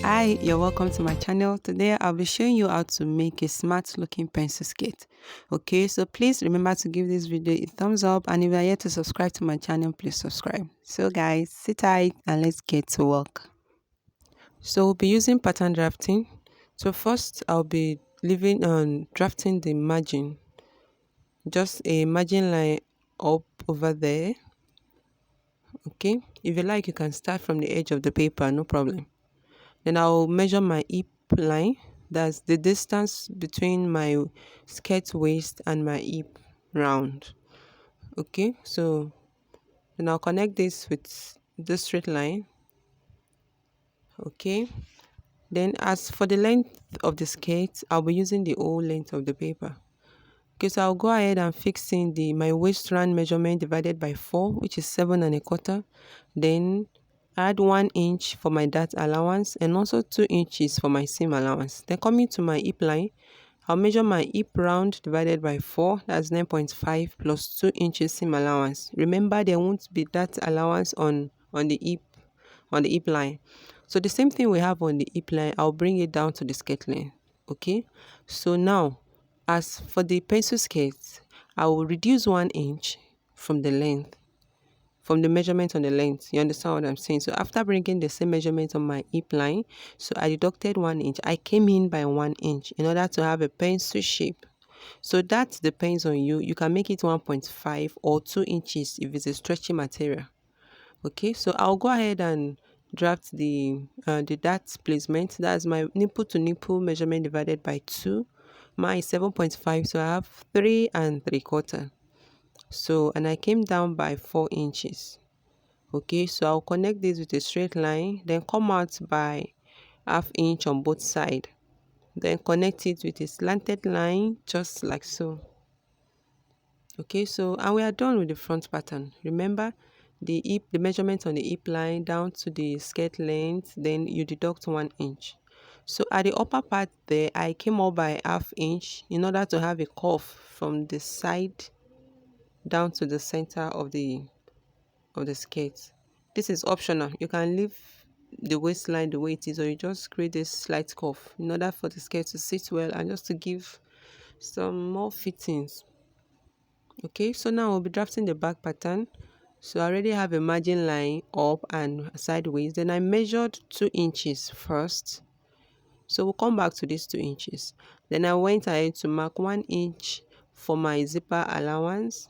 Hi, you're welcome to my channel. Today I'll be showing you how to make a smart looking pencil skate. Okay, so please remember to give this video a thumbs up, and if you are yet to subscribe to my channel, please subscribe. So guys, sit tight and let's get to work. So we'll be using pattern drafting. So first I'll be leaving on drafting the margin, just a margin line up over there. Okay, if you like, you can start from the edge of the paper, no problem. Then I'll measure my hip line. That's the distance between my skirt waist and my hip round. Okay, so then I'll connect this with this straight line. Okay, then as for the length of the skirt, I'll be using the whole length of the paper. Okay, so I'll go ahead and fix in my waist round measurement divided by 4, which is 7 1/4. Then add 1 inch for my dart allowance and also 2 inches for my seam allowance. Then coming to my hip line, I'll measure my hip round divided by 4, that's 9.5 plus 2 inches seam allowance. Remember, there won't be dart allowance on the hip line. So the same thing we have on the hip line, I'll bring it down to the skirt line. Okay, so now as for the pencil skirt, I will reduce 1 inch from the length, from the measurement on the length. You understand what I'm saying? So after bringing the same measurement on my hip line, so I deducted 1 inch. I came in by 1 inch in order to have a pencil shape. So that depends on you. You can make it 1.5 or 2 inches if it's a stretchy material. Okay, so I'll go ahead and draft the dart placement. That's my nipple to nipple measurement divided by 2. Mine is 7.5, so I have 3 3/4. So, and I came down by 4 inches. Okay, so I'll connect this with a straight line, then come out by ½ inch on both sides. Then connect it with a slanted line, just like so. Okay, so and we are done with the front pattern. Remember, the measurement on the hip line down to the skirt length, then you deduct 1 inch. So at the upper part there, I came up by ½ inch in order to have a curve from the side down to the center of the skirt. This is optional. You can leave the waistline the way it is, or you just create a slight curve in order for the skirt to sit well and just to give some more fittings. Okay, so now we'll be drafting the back pattern. So I already have a margin line up and sideways. Then I measured 2 inches first. So we'll come back to these 2 inches. Then I went ahead to mark 1 inch for my zipper allowance.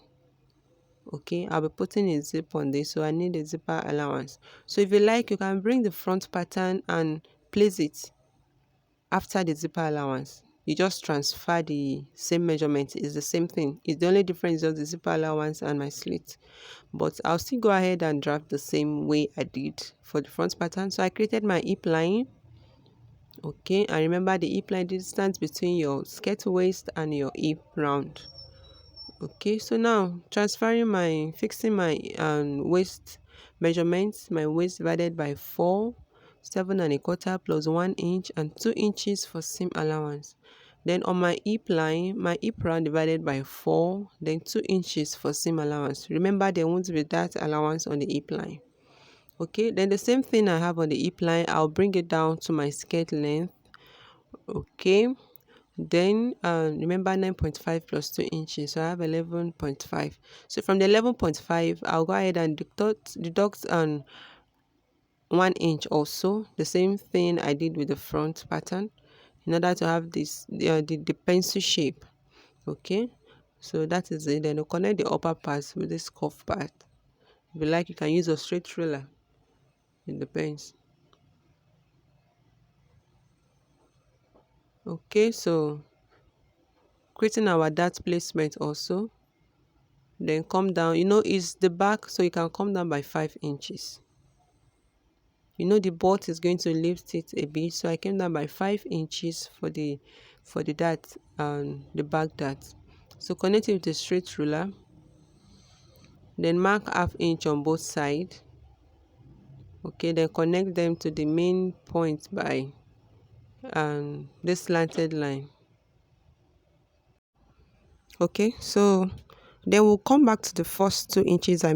Okay, I'll be putting a zip on this, so I need a zipper allowance. So if you like, you can bring the front pattern and place it after the zipper allowance. You just transfer the same measurement. It's the same thing. It's the only difference is the zipper allowance and my slit. But I'll still go ahead and draft the same way I did for the front pattern. So I created my hip line. Okay, and remember the hip line distance between your skirt waist and your hip round. Okay, so now fixing my waist measurements. My waist divided by 4, 7 1/4 plus 1 inch and 2 inches for seam allowance. Then on my hip line, my hip round divided by 4, then 2 inches for seam allowance. Remember, there won't be that allowance on the hip line. Okay, then the same thing I have on the hip line, I'll bring it down to my skirt length. Okay, then remember 9.5 plus 2 inches, so I have 11.5. So from the 11.5, I'll go ahead and deduct 1 inch also, the same thing I did with the front pattern, in order to have this the pencil shape. Okay, so that is it. Then we'll connect the upper part with this cuff part. If you like, you can use a straight ruler, it depends. Okay, so creating our dart placement also, then come down. Is the back, so you can come down by 5 inches. The bolt is going to lift it a bit, so I came down by 5 inches for the dart and the back dart. So connect it with a straight ruler, then mark ½ inch on both sides. Okay, then connect them to the main point by this slanted line. Okay, so then we'll come back to the first 2 inches I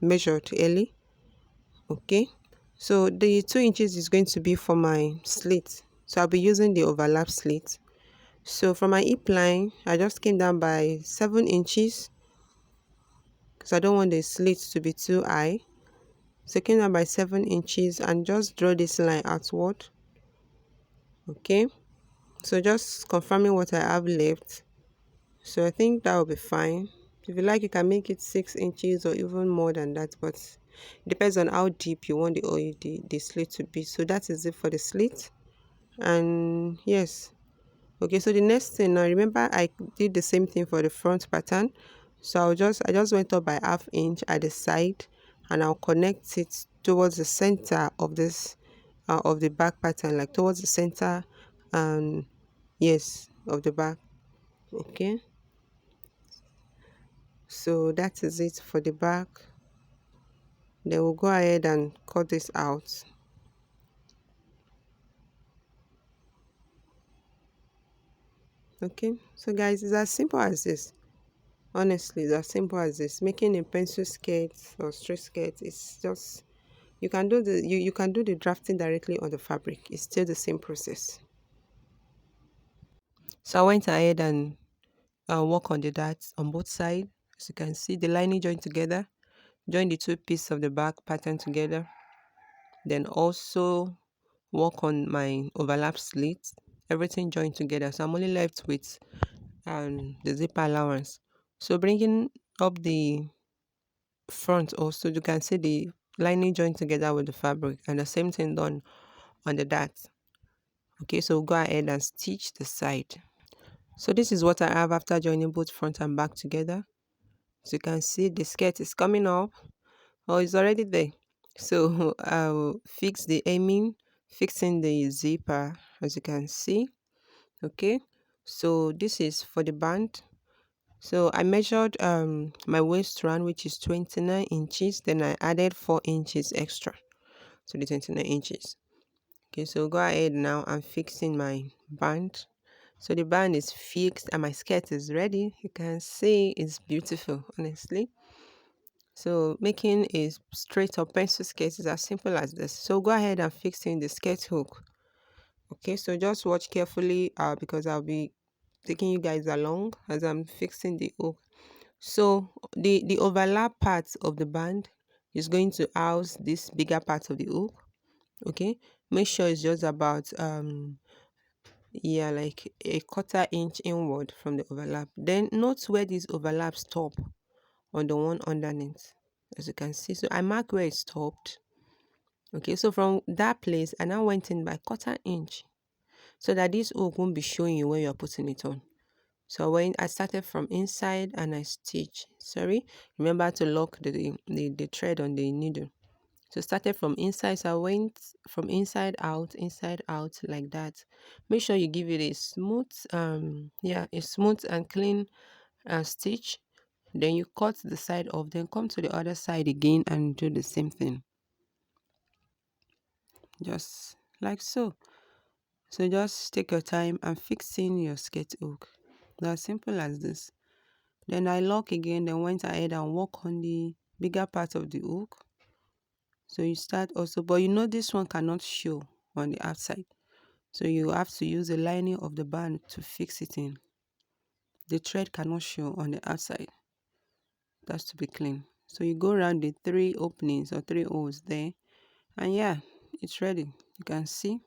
measured early. Okay, So the 2 inches is going to be for my slit. So I'll be using the overlap slit. So from my hip line, I just came down by 7 inches because I don't want the slit to be too high. So I came down by 7 inches and just draw this line outward. Okay, so just confirming what I have left. So I think that will be fine. If you like, you can make it 6 inches or even more than that, but it depends on how deep you want the slit to be. So that is it for the slit. And yes, okay, so the next thing, now remember I did the same thing for the front pattern. So I just went up by 1/2 inch at the side, and I'll connect it towards the center of this of the back pattern, like towards the center, and yes, of the back. Okay, so that is it for the back. Then we'll go ahead and cut this out. Okay, so guys, it's as simple as this. Honestly, it's as simple as this. Making a pencil skirt or straight skirt is just, you can do the drafting directly on the fabric. It's still the same process. So I went ahead and work on the darts on both sides. As you can see, the lining joined together. Join the two pieces of the back pattern together. Then also work on my overlap slit. Everything joined together. So I'm only left with the zipper allowance. So bringing up the front also, you can see the lining joined together with the fabric, and the same thing done on the dart. Okay, so go ahead and stitch the side. So this is what I have after joining both front and back together. So you can see the skirt is coming up, or it's already there. So I'll fix the hemming, fixing the zipper, as you can see. Okay, so this is for the band. So I measured my waist round, which is 29 inches. Then I added 4 inches extra to the 29 inches. Okay, so go ahead now. I'm fixing my band. So the band is fixed and my skirt is ready. You can see it's beautiful, honestly. So making a straight up pencil skirt is as simple as this. So go ahead and fix in the skirt hook. Okay, so just watch carefully because I'll be taking you guys along as I'm fixing the hook. So the overlap part of the band is going to house this bigger part of the hook. Okay, make sure it's just about yeah, like a 1/4 inch inward from the overlap. Then note where these overlaps stop on the one underneath, as you can see. So I mark where it stopped. Okay, so from that place I now went in by 1/4 inch so that this hook won't be showing you when you're putting it on. So when I started from inside and I stitch, sorry, remember to lock the thread on the needle. So started from inside, so I went from inside out like that. Make sure you give it a smooth yeah, a smooth and clean stitch. Then you cut the side off, then come to the other side again and do the same thing, just like so. So just take your time and fixing your skirt hook. As simple as this. Then I lock again, then went ahead and work on the bigger part of the hook. So you start also, but you know this one cannot show on the outside. So you have to use the lining of the band to fix it in. The thread cannot show on the outside. That's to be clean. So you go around the 3 openings or 3 holes there, and yeah, it's ready. You can see,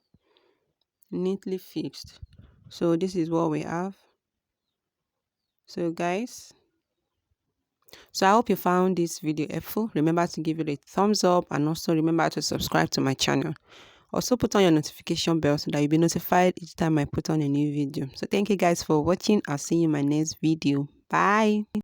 neatly fixed. So this is what we have. So guys, so I hope you found this video helpful. Remember to give it a thumbs up, and also remember to subscribe to my channel. Also put on your notification bell so that you'll be notified each time I put on a new video. So thank you guys for watching. I'll see you in my next video. Bye.